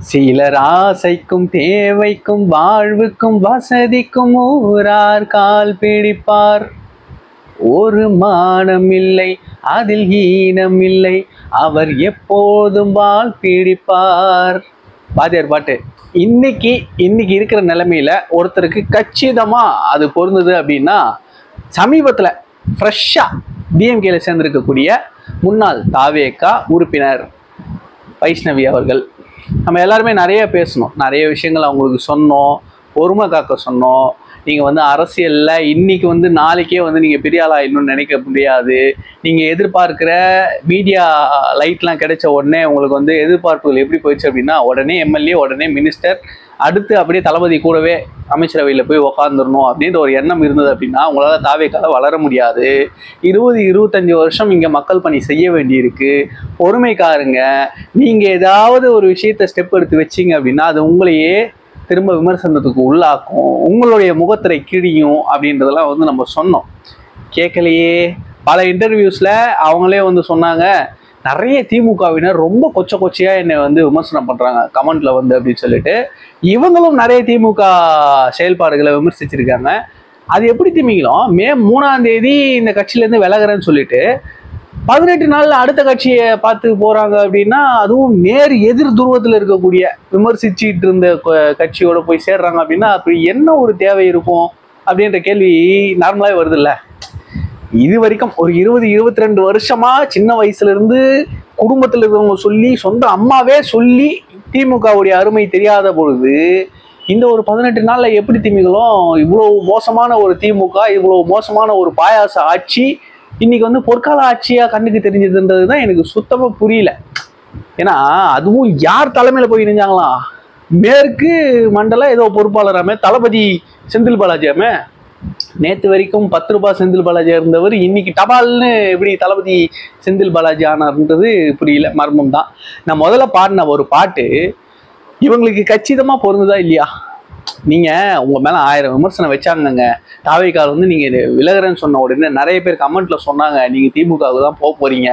சிலர் ஆசைக்கும் தேவைக்கும் வாழ்வுக்கும் வசதிக்கும் ஊரார் கால் பிடிப்பார். ஒரு மானம் இல்லை அதில் ஈனம் இல்லை, அவர் எப்போதும் வால் பிடிப்பார். பாதியார் பாட்டு. இன்னைக்கு இருக்கிற நிலைமையில ஒருத்தருக்கு கச்சிதமா அது பொருந்தது அப்படின்னா, சமீபத்தில் ஃப்ரெஷ்ஷா டிஎம்கேல சேர்ந்திருக்கக்கூடிய முன்னாள் தாவேகா உறுப்பினர் வைஷ்ணவி அவர்கள். நம்ம எல்லாருமே நிறைய பேசணும், நிறைய விஷயங்கள் அவங்களுக்கு சொன்னோம், பொறுமை காக்க சொன்னோம். நீங்கள் அரசியலில் இன்னைக்கு நாளைக்கே நீங்கள் பெரிய ஆளாக இன்னும் நினைக்க முடியாது. நீங்கள் எதிர்பார்க்குற மீடியா லைட்லாம் கிடைச்ச உடனே உங்களுக்கு எதிர்பார்ப்புகள் எப்படி போயிடுச்சு அப்படின்னா, உடனே எம்எல்ஏ, உடனே மினிஸ்டர், அடுத்து அப்படியே தளபதி கூடவே அமைச்சரவையில் போய் உக்காந்துடணும் அப்படின்ற ஒரு எண்ணம் இருந்தது அப்படின்னா உங்களால் தாவேக்கால வளர முடியாது. 20-25 வருஷம் இங்கே மக்கள் பணி செய்ய வேண்டியிருக்கு. பொறுமைக்காருங்க. நீங்கள் ஏதாவது ஒரு விஷயத்தை ஸ்டெப் எடுத்து வச்சிங்க அப்படின்னா அது உங்களையே திரும்ப விமர்சனத்துக்கு உள்ளாக்கும், உங்களுடைய முகத்திரை கிழியும் அப்படின்றதெல்லாம் நம்ம சொன்னோம். கேட்கலையே. பல இன்டர்வியூஸில் அவங்களே சொன்னாங்க, நிறைய திமுகவினர் ரொம்ப கொச்சையாக என்னை விமர்சனம் பண்ணுறாங்க கமெண்ட்ல அப்படின்னு சொல்லிட்டு. இவங்களும் நிறைய திமுக செயல்பாடுகளை விமர்சிச்சிருக்காங்க. அது எப்படி திமிங்கலம் மே 3ஆம் தேதி இந்த கட்சியிலேருந்து விலகிறேன்னு சொல்லிட்டு 18 நாள்ல அடுத்த கட்சியை பார்த்து போறாங்க அப்படின்னா, அதுவும் நேர் எதிர் துருவத்தில் இருக்கக்கூடிய விமர்சிச்சுட்டு இருந்த கட்சியோட போய் சேர்றாங்க அப்படின்னா அப்படி என்ன ஒரு தேவை இருக்கும் அப்படின்ற கேள்வி நார்மலாவே வருது இல்ல. இது வரைக்கும் ஒரு 20-22 வருஷமா சின்ன வயசுல இருந்து குடும்பத்தில் இருக்கிறவங்க சொல்லி, சொந்த அம்மாவே சொல்லி திமுகவுடைய அருமை தெரியாத பொழுது இந்த ஒரு 18 நாள்ல எப்படி திமுகலும் இவ்வளவு மோசமான ஒரு திமுக, இவ்வளவு மோசமான ஒரு பாயாச ஆட்சி இன்னைக்கு பொற்கால ஆட்சியா கண்ணுக்கு தெரிஞ்சதுன்றதுதான் எனக்கு சுத்தமா புரியல. ஏன்னா அதுவும் யார் தலைமையில போய் இணைஞ்சாங்களாம், மேற்கு மண்டல ஏதோ பொறுப்பாளராமே தளபதி செந்தில் பாலாஜியாமே. நேற்று வரைக்கும் 10 ரூபாய் செந்தில் பாலாஜியா இருந்தவர் இன்னைக்கு டபால்னு எப்படி தளபதி செந்தில் பாலாஜி ஆனார்ன்றது புரியல, மர்மம் தான். நான் முதல்ல பாடின ஒரு பாட்டு இவங்களுக்கு கச்சிதமா பொருந்துதா இல்லையா? நீங்க உங்க மேல 1000 விமர்சனம் வச்சாங்கங்க. தாவேக்கால நீங்க விலகிறேன்னு சொன்ன உடனே நிறைய பேர் கமெண்ட்ல சொன்னாங்க, நீங்க திமுகவுக்கு தான் போக போறீங்க,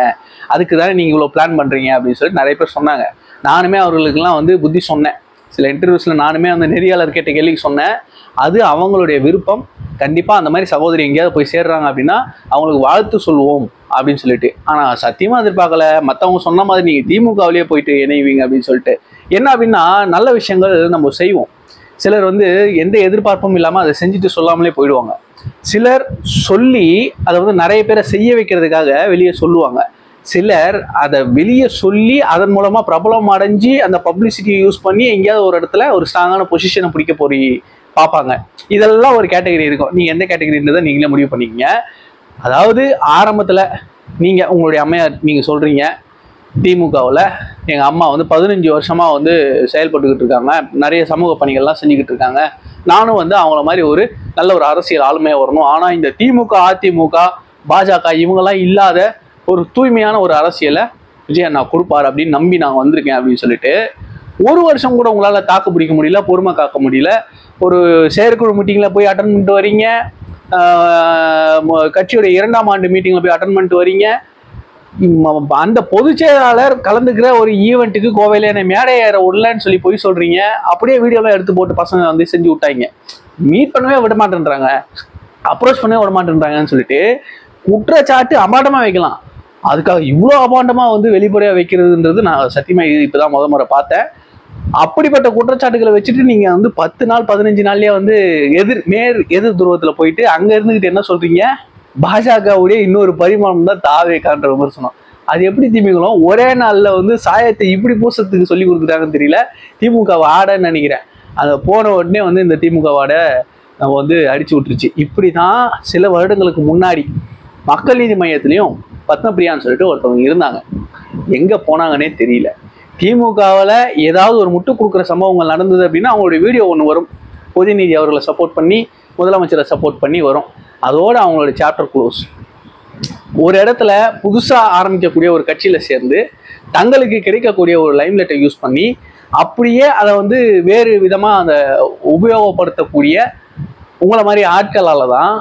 அதுக்கு தானே நீங்க இவ்வளவு பிளான் பண்றீங்க அப்படின்னு சொல்லிட்டு நிறைய பேர் சொன்னாங்க. நானுமே அவர்களுக்கெல்லாம் புத்தி சொன்னேன். சில இன்டர்வியூஸ்ல நானுமே நெறியாளர் கேட்ட கேள்விக்கு சொன்னேன், அது அவங்களுடைய விருப்பம். கண்டிப்பா அந்த மாதிரி சகோதரி எங்கேயாவது போய் சேர்றாங்க அப்படின்னா அவங்களுக்கு வாழ்த்து சொல்லுவோம் அப்படின்னு சொல்லிட்டு. ஆனா சத்தியமா எதிர்பார்க்கல மற்றவங்க சொன்ன மாதிரி நீங்க திமுகவிலேயே போயிட்டு இணைவீங்க அப்படின்னு சொல்லிட்டு. என்ன அப்படின்னா, நல்ல விஷயங்கள் நம்ம செய்வோம். சிலர் எந்த எதிர்பார்ப்பும் இல்லாமல் அதை செஞ்சுட்டு சொல்லாமலே போயிடுவாங்க. சிலர் சொல்லி அதை நிறைய பேரை செய்ய வைக்கிறதுக்காக வெளியே சொல்லுவாங்க. சிலர் அதை வெளியே சொல்லி அதன் மூலமா பிரபலம் அடைஞ்சு அந்த பப்ளிசிட்டியை யூஸ் பண்ணி எங்கேயாவது ஒரு இடத்துல ஒரு ஸ்ட்ராங்கான பொசிஷனை பிடிக்க போய் பார்ப்பாங்க. இதெல்லாம் ஒரு கேட்டகரி இருக்கும். நீங்க எந்த கேட்டகரின்றதை நீங்களே முடிவு பண்ணிக்கங்க. அதாவது ஆரம்பத்துல நீங்க உங்களுடைய அம்மையார் நீங்க சொல்றீங்க, திமுகவில் எங்கள் அம்மா 15 வருஷமா செயல்பட்டுக்கிட்டு இருக்காங்க, நிறைய சமூக பணிகள்லாம் செஞ்சுக்கிட்டு இருக்காங்க, நானும் அவங்கள மாதிரி ஒரு நல்ல ஒரு அரசியல் ஆளுமையாக வரணும், ஆனால் இந்த திமுக, அதிமுக, பாஜக இவங்கெல்லாம் இல்லாத ஒரு தூய்மையான ஒரு அரசியலை விஜய் அண்ணா கொடுப்பார் அப்படின்னு நம்பி நான் வந்திருக்கேன் அப்படின்னு சொல்லிட்டு ஒரு வருஷம் கூட உங்களால் தாக்கு பிடிக்க முடியல, பொறுமை காக்க முடியல. ஒரு செயற்குழு மீட்டிங்கில் போய் அட்டன் பண்ணிட்டு வரீங்க, கட்சியோட 2ஆம் ஆண்டு மீட்டிங்கில் போய் அட்டன் பண்ணிட்டு வரீங்க. அந்த பொதுச் செயலாளர் கலந்துக்கிற ஒரு ஈவெண்ட்டுக்கு கோவையில என்ன மேடை ஏற விடலன்னு சொல்லி போய் சொல்றீங்க. அப்படியே வீடியோலாம் எடுத்து போட்டு பசங்க செஞ்சு விட்டாங்க. மீட் பண்ணவே விட மாட்டேன்றாங்க, அப்ரோச் பண்ணவே விட மாட்டேன்றாங்கன்னு சொல்லிட்டு குற்றச்சாட்டு அபாண்டமா வைக்கலாம். அதுக்காக இவ்வளோ அபாண்டமா வெளிப்படையா வைக்கிறதுன்றது நான் சத்தியமா இப்பதான் முறை பார்த்தேன். அப்படிப்பட்ட குற்றச்சாட்டுகளை வச்சுட்டு நீங்க 10 நாள் 15 நாள்லயே எதிர் துருவத்துல போயிட்டு அங்க இருந்துகிட்டு என்ன சொல்றீங்க, பாஜகவுடைய இன்னொரு பரிமாணம் தான் தாவேக்கான்ற விமர்சனம். அது எப்படி திமுகலும் ஒரே நாள்ல சாயத்தை இப்படி பூசத்துக்கு சொல்லி கொடுத்துட்டாங்கன்னு தெரியல. திமுக வாடன்னு நினைக்கிறேன். அதை போன உடனே இந்த திமுக வாடை நம்ம அடிச்சு விட்டுருச்சு. இப்படிதான் சில வருடங்களுக்கு முன்னாடி மக்கள் நீதி மையத்திலையும் பத்மபிரியான்னு சொல்லிட்டு ஒருத்தவங்க இருந்தாங்க. எங்க போனாங்கன்னே தெரியல. திமுகவில் ஏதாவது ஒரு முட்டு கொடுக்குற சம்பவங்கள் நடந்தது அப்படின்னா அவங்களுடைய வீடியோ ஒன்று வரும், உதயநிதி அவர்களை சப்போர்ட் பண்ணி, முதலமைச்சரை சப்போர்ட் பண்ணி வரும். அதோடு அவங்களோட சாப்டர் க்ளோஸ். ஒரு இடத்துல புதுசாக ஆரம்பிக்கக்கூடிய ஒரு கட்சியில் சேர்ந்து தங்களுக்கு கிடைக்கக்கூடிய ஒரு லைம்லைட்டை யூஸ் பண்ணி அப்படியே அதை வேறு விதமாக அதை உபயோகப்படுத்தக்கூடிய உங்களை மாதிரி ஆட்களால் தான்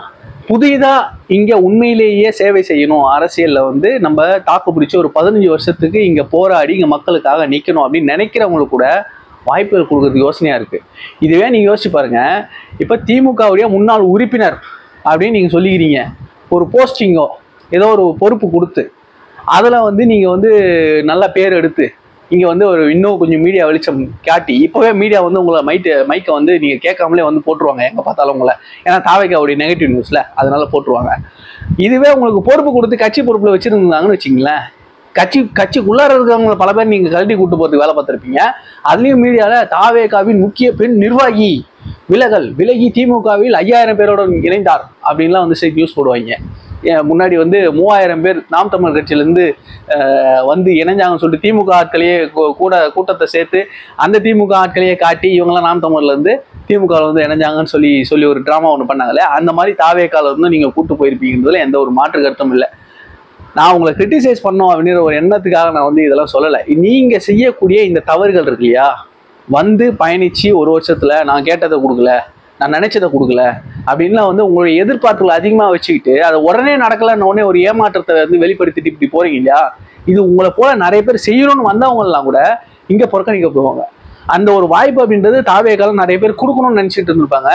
புதிதாக இங்கே உண்மையிலேயே சேவை செய்யணும், அரசியலில் நம்ம தாக்கு பிடிச்சி ஒரு 15 வருஷத்துக்கு இங்கே போராடி இங்கே மக்களுக்காக நிற்கணும் அப்படின்னு நினைக்கிறவங்களுக்கு கூட வாய்ப்புகள் கொடுக்குறது யோசனையாக இருக்குது. இதுவே நீங்கள் யோசிச்சு பாருங்கள். இப்போ திமுகவுடைய முன்னாள் உறுப்பினர் அப்படின்னு நீங்கள் சொல்லிக்கிறீங்க, ஒரு போஸ்டிங்கோ ஏதோ ஒரு பொறுப்பு கொடுத்து அதில் வந்து நீங்கள் வந்து நல்ல பேர் எடுத்து இங்கே வந்து ஒரு இன்னும் கொஞ்சம் மீடியா வெளிச்சம் காட்டி இப்போவே மீடியா வந்து உங்களை மைக்கை வந்து நீங்கள் கேட்காமலே வந்து போட்டுருவாங்க எங்கே பார்த்தாலும் உங்களை. ஏன்னா தாவேக்காவுடைய நெகட்டிவ் நியூஸில் அதனால போட்டுருவாங்க. இதுவே உங்களுக்கு பொறுப்பு கொடுத்து கட்சி பொறுப்பில் வச்சுருந்தாங்கன்னு வச்சிங்களேன், கட்சிக்குள்ளார இருக்கிறவங்க பல பேர் நீங்கள் கழட்டி கூட்டு போகிறதுக்கு வேலை பார்த்துருப்பீங்க. அதுலேயும் மீடியாவில் தாவேக்காவின் முக்கிய பெண் நிர்வாகி விலகி திமுகவில் 5000 பேரோட இணைந்தார் அப்படின்லாம் வந்து நியூஸ் போடுவாங்க. முன்னாடி வந்து 3000 பேர் நாம் தமிழர் கட்சியிலேருந்து வந்து இணைஞ்சாங்கன்னு சொல்லிட்டு திமுக ஆட்களையே கூட்டத்தை சேர்த்து அந்த திமுக ஆட்களையே காட்டி இவங்களாம் நாம் தமிழர்லேருந்து திமுகவில் வந்து இணைஞ்சாங்கன்னு சொல்லி ஒரு ட்ராமா ஒன்று பண்ணாங்களே, அந்த மாதிரி தாவேக்கால வந்து நீங்கள் கூட்டு போயிருப்பீங்கன்றதுல எந்த ஒரு மாற்று கருத்தும் இல்லை. நான் உங்களை கிரிட்டிசைஸ் பண்ணோம் அப்படின்ற ஒரு எண்ணத்துக்காக நான் வந்து இதெல்லாம் சொல்லலை. நீங்கள் செய்யக்கூடிய இந்த தவறுகள் இருக்கு இல்லையா, வந்து பயணித்து ஒரு வருஷத்தில் நான் கேட்டதை கொடுக்கல, நான் நினைச்சதை கொடுக்கல அப்படின்லாம் வந்து உங்களுடைய எதிர்பார்ப்புகளை அதிகமாக வச்சுக்கிட்டு அதை உடனே நடக்கலன்னு உடனே ஒரு ஏமாற்றத்தை வந்து வெளிப்படுத்திட்டு இப்படி போறீங்க இல்லையா, இது உங்களை போல நிறைய பேர் செய்யணும்னு வந்தவங்கலாம் கூட இங்கே புறக்கணிக்கப்படுவாங்க. அந்த ஒரு வாய்ப்பு அப்படின்றது தாவேக்கால நிறைய பேர் கொடுக்கணும்னு நினச்சிட்டு இருந்திருப்பாங்க.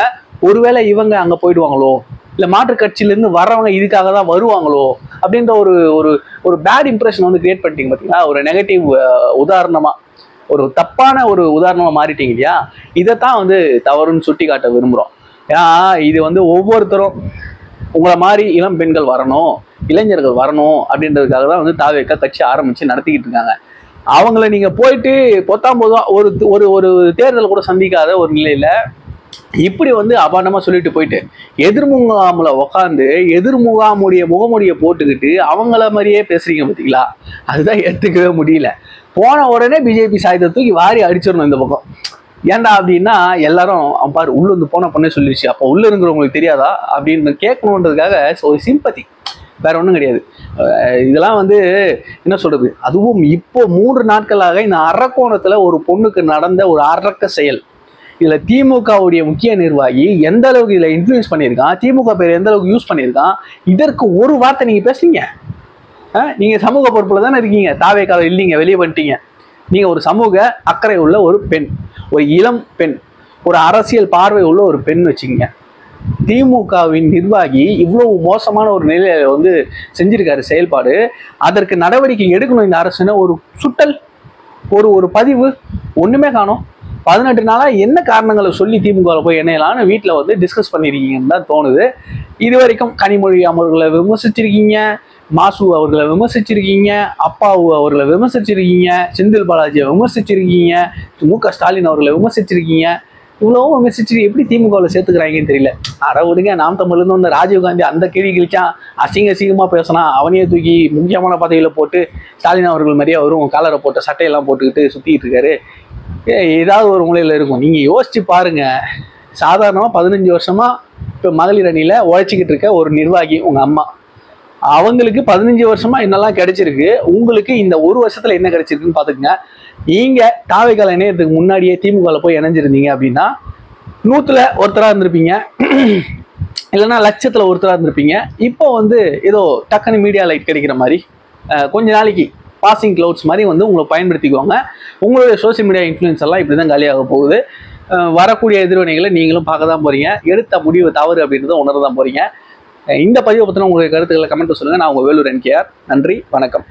ஒருவேளை இவங்க அங்கே போயிடுவாங்களோ, இல்லை மாற்று கட்சியிலேருந்து வர்றவங்க இதுக்காக தான் வருவாங்களோ அப்படின்ற ஒரு பேட் இம்ப்ரெஷன் வந்து கிரியேட் பண்ணிட்டீங்க பார்த்தீங்களா. ஒரு நெகட்டிவ் உதாரணமாக, ஒரு தப்பான ஒரு உதாரணமாக மாறிட்டீங்க இல்லையா. இதைத்தான் வந்து தவறுன்னு சுட்டி காட்ட விரும்புகிறோம். ஏன்னா இது வந்து ஒவ்வொருத்தரும் உங்களை மாதிரி இளம் பெண்கள் வரணும், இளைஞர்கள் வரணும் அப்படின்றதுக்காக தான் வந்து தாவேக்கா கட்சி ஆரம்பித்து நடத்திக்கிட்டு இருக்காங்க. அவங்கள நீங்கள் போயிட்டு ஒரு ஒரு தேர்தல் கூட சந்திக்காத ஒரு நிலையில் இப்படி வந்து அபாண்டமாக சொல்லிட்டு போயிட்டு எதிர்முகாமில் உக்காந்து எதிர்முகாமுடைய முகமுடியை போட்டுக்கிட்டு அவங்கள மாதிரியே பேசுறீங்க பார்த்தீங்களா, அதுதான் ஏற்றுக்கவே முடியல. போன உடனே பிஜேபி சாயத்தை தூக்கி வாரி அடிச்சிடணும் இந்த பக்கம். ஏன்டா அப்படின்னா எல்லாரும் அவன் பாரு உள்ள வந்து போன பண்ணே சொல்லிடுச்சு, அப்போ உள்ள இருக்கிறவங்களுக்கு தெரியாதா அப்படின்னு கேட்கணுன்றதுக்காக ஒரு சிம்பத்தி, வேற ஒன்றும் கிடையாது. இதெல்லாம் வந்து என்ன சொல்றது, அதுவும் இப்போ 3 நாட்களாக இந்த அரக்கோணத்தில் ஒரு பொண்ணுக்கு நடந்த ஒரு அரக்க செயல், இதில் திமுகவுடைய முக்கிய நிர்வாகி எந்த அளவுக்கு இதில் இன்ஃப்ளூயன்ஸ் பண்ணியிருக்கான், திமுக பேர் எந்த அளவுக்கு யூஸ் பண்ணியிருக்கான், இதற்கு ஒரு வார்த்தை நீங்கள் பேசுறீங்க. நீங்கள் சமூக பொறுப்பில் தானே இருக்கீங்க, தாவேக்கால இல்லைங்க, வெளியே பண்ணிட்டீங்க. நீங்கள் ஒரு சமூக அக்கறை உள்ள ஒரு பெண், ஒரு இளம் பெண், ஒரு அரசியல் பார்வை உள்ள ஒரு பெண் வச்சுக்கிங்க. திமுகவின் நிர்வாகி இவ்வளவு மோசமான ஒரு நிலையில வந்து செஞ்சிருக்காரு செயல்பாடு. அதற்கு நடவடிக்கை எடுக்கணும் இந்த அரசுன்னு ஒரு சுட்டல், ஒரு பதிவு ஒன்றுமே காணும். 18 நாளாக என்ன காரணங்களை சொல்லி திமுகவில் போய் இணையலான்னு வீட்டில் வந்து டிஸ்கஸ் பண்ணியிருக்கீங்கன்னு தான் தோணுது. இது வரைக்கும் கனிமொழி அவர்களை விமர்சிச்சிருக்கீங்க, மாசு அவர்களை விமர்சிச்சிருக்கீங்க, அப்பாவு அவர்களை விமர்சிச்சிருக்கீங்க, செந்தில் பாலாஜியை விமர்சிச்சிருக்கீங்க, மு.க. ஸ்டாலின் அவர்களை விமர்சிச்சிருக்கீங்க. இவ்வளோ விமர்சிச்சு எப்படி திமுகவில் சேர்த்துக்கிறாங்கன்னு தெரியல. விடுங்க, நாம் தமிழ்லேருந்து வந்து ராஜீவ்காந்தி அந்த கேள்வி கிழிச்சான், அசிங்கமாக பேசினா, அவனையே தூக்கி முக்கியமான பதவியில் போட்டு ஸ்டாலின் அவர்கள் மாதிரியே வரும் காலரை போட்ட சட்டையெல்லாம் போட்டுக்கிட்டு சுற்றிக்கிட்டு இருக்காரு. ஏதாவது ஒரு மூலையில் இருக்கும். நீங்கள் யோசிச்சு பாருங்க, சாதாரணமாக 15 வருஷமாக இப்போ மகளிர் அணியில் உழைச்சிக்கிட்டு இருக்க ஒரு நிர்வாகி உங்கள் அம்மா, அவங்களுக்கு 15 வருஷமா என்னெல்லாம் கிடைச்சிருக்கு, உங்களுக்கு இந்த ஒரு வருஷத்துல என்ன கிடைச்சிருக்குன்னு பார்த்துக்குங்க. நீங்கள் தாவேக்கால இணையத்துக்கு முன்னாடியே திமுகவில் போய் இணைஞ்சிருந்தீங்க அப்படின்னா 100ல் ஒருத்தராக இருந்திருப்பீங்க, இல்லைன்னா லட்சத்தில் ஒருத்தராக இருந்திருப்பீங்க. இப்போ வந்து ஏதோ டக்குன்னு மீடியா லைட் கிடைக்கிற மாதிரி கொஞ்ச நாளைக்கு பாசிங் கிளவுட்ஸ் மாதிரி வந்து உங்களை பயன்படுத்திக்குவாங்க. உங்களுடைய சோசியல் மீடியா இன்ஃப்ளூயன்ஸ் எல்லாம் இப்படி தான் காலியாக போகுது. வரக்கூடிய எதிர்வினைகளை நீங்களும் பார்க்க தான் போகிறீங்க. எடுத்த முடிவு தவறு அப்படின்றத உணர தான் போகிறீங்க. இந்த பதிவை பற்றின உங்களுடைய கருத்துக்களை கமெண்ட் சொல்லுங்கள். நான் உங்கள் வேலூர் NKR. நன்றி, வணக்கம்.